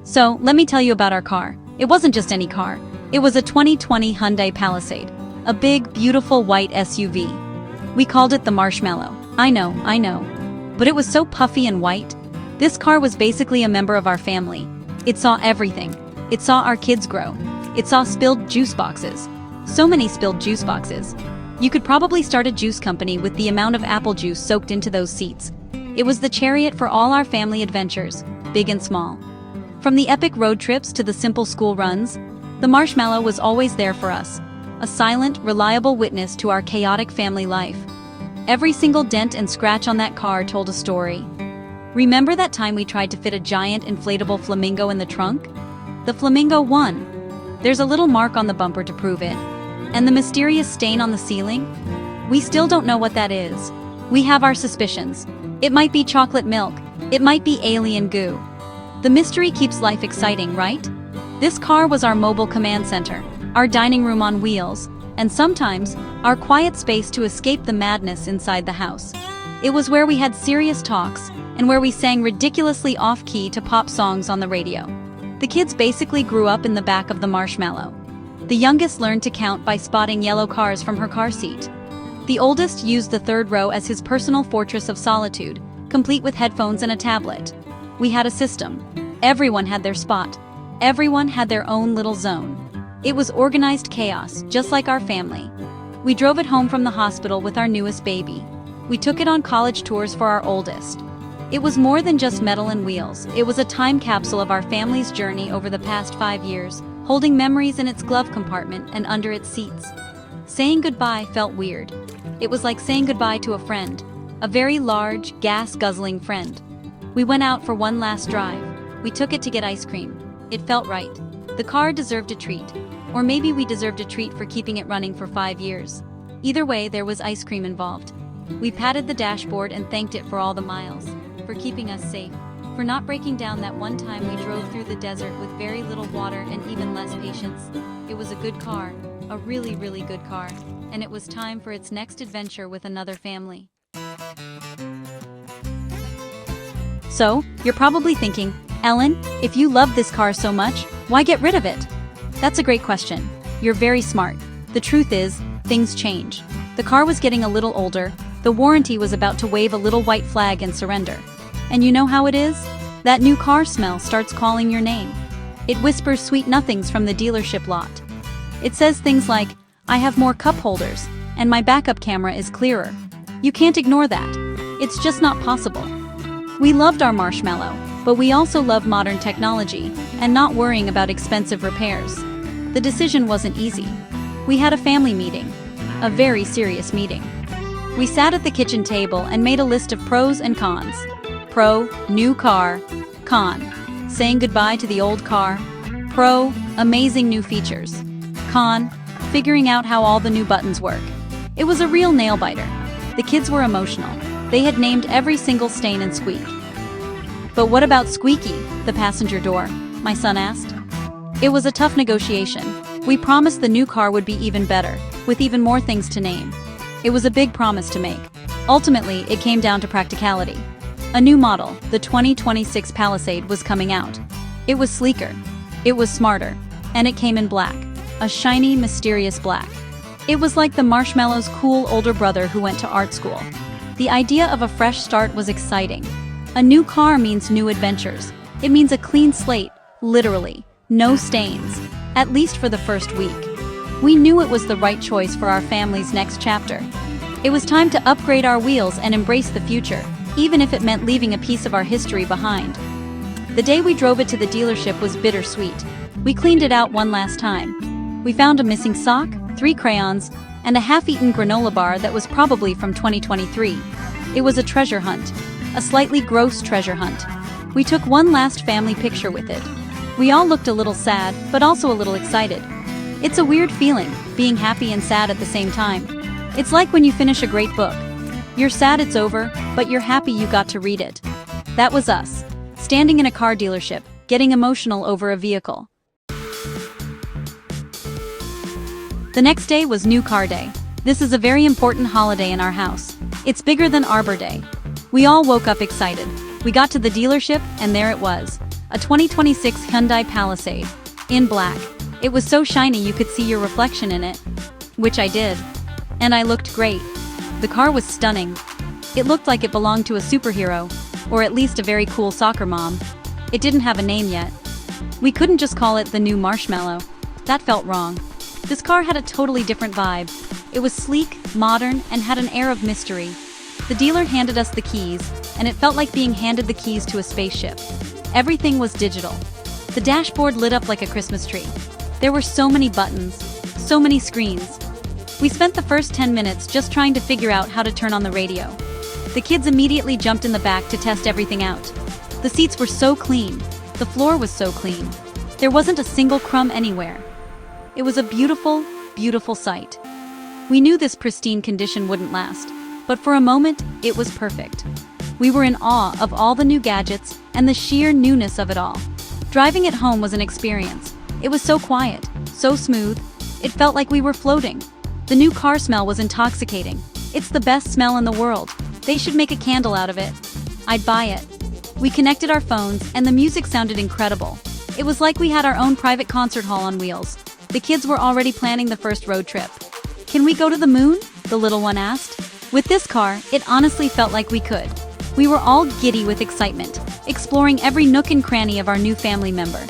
So, let me tell you about our car. It wasn't just any car. It was a 2020 Hyundai Palisade. A big, beautiful white SUV. We called it the Marshmallow. I know. But it was so puffy and white. This car was basically a member of our family. It saw everything. It saw our kids grow. It saw spilled juice boxes. So many spilled juice boxes. You could probably start a juice company with the amount of apple juice soaked into those seats. It was the chariot for all our family adventures, big and small. From the epic road trips to the simple school runs, the Marshmallow was always there for us, a silent, reliable witness to our chaotic family life. Every single dent and scratch on that car told a story. Remember that time we tried to fit a giant inflatable flamingo in the trunk? The flamingo won. There's a little mark on the bumper to prove it. And the mysterious stain on the ceiling? We still don't know what that is. We have our suspicions. It might be chocolate milk. It might be alien goo. The mystery keeps life exciting, right? This car was our mobile command center, our dining room on wheels, and sometimes, our quiet space to escape the madness inside the house. It was where we had serious talks, and where we sang ridiculously off-key to pop songs on the radio. The kids basically grew up in the back of the Marshmallow. The youngest learned to count by spotting yellow cars from her car seat. The oldest used the third row as his personal fortress of solitude, complete with headphones and a tablet. We had a system. Everyone had their spot. Everyone had their own little zone. It was organized chaos, just like our family. We drove it home from the hospital with our newest baby. We took it on college tours for our oldest. It was more than just metal and wheels. It was a time capsule of our family's journey over the past 5 years, holding memories in its glove compartment and under its seats. Saying goodbye felt weird. It was like saying goodbye to a friend, a very large, gas-guzzling friend. We went out for one last drive. We took it to get ice cream. It felt right. The car deserved a treat. Or maybe we deserved a treat for keeping it running for 5 years. Either way, there was ice cream involved. We patted the dashboard and thanked it for all the miles, for keeping us safe, for not breaking down that one time we drove through the desert with very little water and even less patience. It was a good car, a really, really good car, and it was time for its next adventure with another family. So, you're probably thinking, Ellen, if you love this car so much, why get rid of it? That's a great question. You're very smart. The truth is, things change. The car was getting a little older, the warranty was about to wave a little white flag and surrender. And you know how it is? That new car smell starts calling your name. It whispers sweet nothings from the dealership lot. It says things like, I have more cup holders, and my backup camera is clearer. You can't ignore that. It's just not possible. We loved our Marshmallow, but we also love modern technology and not worrying about expensive repairs. The decision wasn't easy. We had a family meeting, a very serious meeting. We sat at the kitchen table and made a list of pros and cons. Pro, new car. Con, saying goodbye to the old car. Pro, amazing new features. Con, figuring out how all the new buttons work. It was a real nail-biter. The kids were emotional. They had named every single stain and squeak. But what about Squeaky, the passenger door? My son asked. It was a tough negotiation. We promised the new car would be even better, with even more things to name. It was a big promise to make. Ultimately, it came down to practicality. A new model, the 2026 Palisade, was coming out. It was sleeker. It was smarter. And it came in black. A shiny, mysterious black. It was like the Marshmallow's cool older brother who went to art school. The idea of a fresh start was exciting. A new car means new adventures. It means a clean slate, literally. No stains. At least for the first week. We knew it was the right choice for our family's next chapter. It was time to upgrade our wheels and embrace the future, even if it meant leaving a piece of our history behind. The day we drove it to the dealership was bittersweet. We cleaned it out one last time. We found a missing sock, 3 crayons, and a half-eaten granola bar that was probably from 2023. It was a treasure hunt. A slightly gross treasure hunt. We took one last family picture with it. We all looked a little sad, but also a little excited. It's a weird feeling, being happy and sad at the same time. It's like when you finish a great book. You're sad it's over, but you're happy you got to read it. That was us, standing in a car dealership, getting emotional over a vehicle. The next day was New Car Day. This is a very important holiday in our house. It's bigger than Arbor Day. We all woke up excited. We got to the dealership, and there it was. a 2026 Hyundai Palisade. In black. It was so shiny you could see your reflection in it. Which I did. And I looked great. The car was stunning. It looked like it belonged to a superhero, or at least a very cool soccer mom. It didn't have a name yet. We couldn't just call it the new Marshmallow. That felt wrong. This car had a totally different vibe. It was sleek, modern, and had an air of mystery. The dealer handed us the keys, and it felt like being handed the keys to a spaceship. Everything was digital. The dashboard lit up like a Christmas tree. There were so many buttons, so many screens. We spent the first 10 minutes just trying to figure out how to turn on the radio. The kids immediately jumped in the back to test everything out. The seats were so clean. The floor was so clean. There wasn't a single crumb anywhere. It was a beautiful, beautiful sight. We knew this pristine condition wouldn't last, but for a moment, it was perfect. We were in awe of all the new gadgets and the sheer newness of it all. Driving it home was an experience. It was so quiet, so smooth. It felt like we were floating. The new car smell was intoxicating. It's the best smell in the world. They should make a candle out of it. I'd buy it. We connected our phones, and the music sounded incredible. It was like we had our own private concert hall on wheels. The kids were already planning the first road trip. "Can we go to the moon?" the little one asked. With this car, it honestly felt like we could. We were all giddy with excitement, exploring every nook and cranny of our new family member.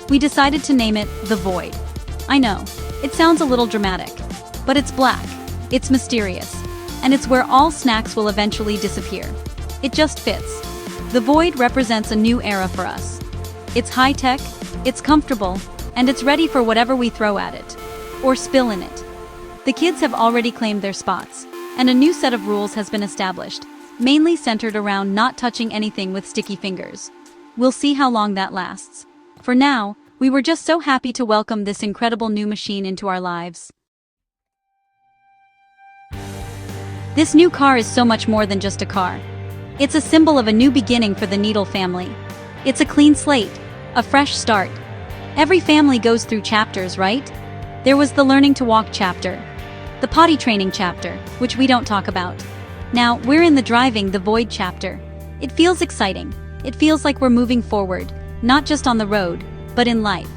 We decided to name it The Void. I know, it sounds a little dramatic, but it's black, it's mysterious, and it's where all snacks will eventually disappear. It just fits. The Void represents a new era for us. It's high-tech, it's comfortable, and it's ready for whatever we throw at it, or spill in it. The kids have already claimed their spots, and a new set of rules has been established, mainly centered around not touching anything with sticky fingers. We'll see how long that lasts. For now, we were just so happy to welcome this incredible new machine into our lives. This new car is so much more than just a car. It's a symbol of a new beginning for the Needle family. It's a clean slate, a fresh start. Every family goes through chapters, right? There was the learning to walk chapter, the potty training chapter, which we don't talk about. Now, we're in the driving the Void chapter. It feels exciting. It feels like we're moving forward, not just on the road, but in life.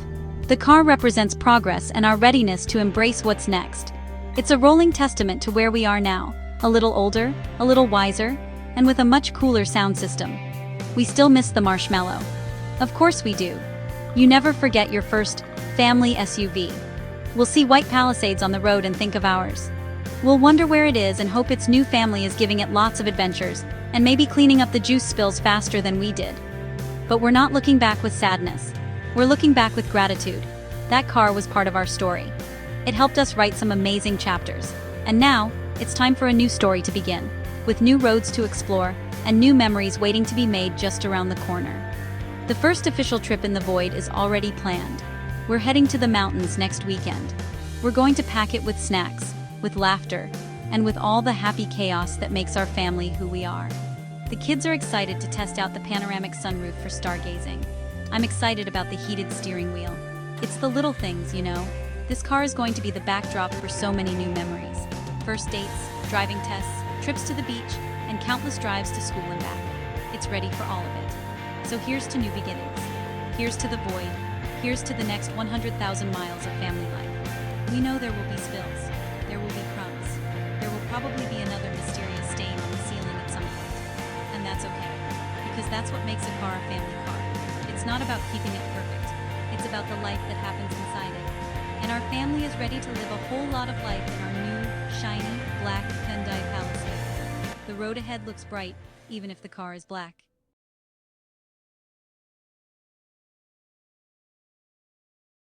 The car represents progress and our readiness to embrace what's next. It's a rolling testament to where we are now, a little older, a little wiser, and with a much cooler sound system. We still miss the Marshmallow. Of course we do. You never forget your first family SUV. We'll see white Palisades on the road and think of ours. We'll wonder where it is and hope its new family is giving it lots of adventures, and maybe cleaning up the juice spills faster than we did. But we're not looking back with sadness. We're looking back with gratitude. That car was part of our story. It helped us write some amazing chapters. And now, it's time for a new story to begin, with new roads to explore, and new memories waiting to be made just around the corner. The first official trip in the Void is already planned. We're heading to the mountains next weekend. We're going to pack it with snacks, with laughter, and with all the happy chaos that makes our family who we are. The kids are excited to test out the panoramic sunroof for stargazing. I'm excited about the heated steering wheel. It's the little things, you know. This car is going to be the backdrop for so many new memories. First dates, driving tests, trips to the beach, and countless drives to school and back. It's ready for all of it. So here's to new beginnings. Here's to the Void. Here's to the next 100,000 miles of family life. We know there will be spills. There will be crumbs. There will probably be another mysterious stain on the ceiling at some point. And that's okay. Because that's what makes a car a family car. It's not about keeping it perfect. It's about the life that happens inside it. And our family is ready to live a whole lot of life in our new, shiny, black Hyundai Palisade. The road ahead looks bright, even if the car is black.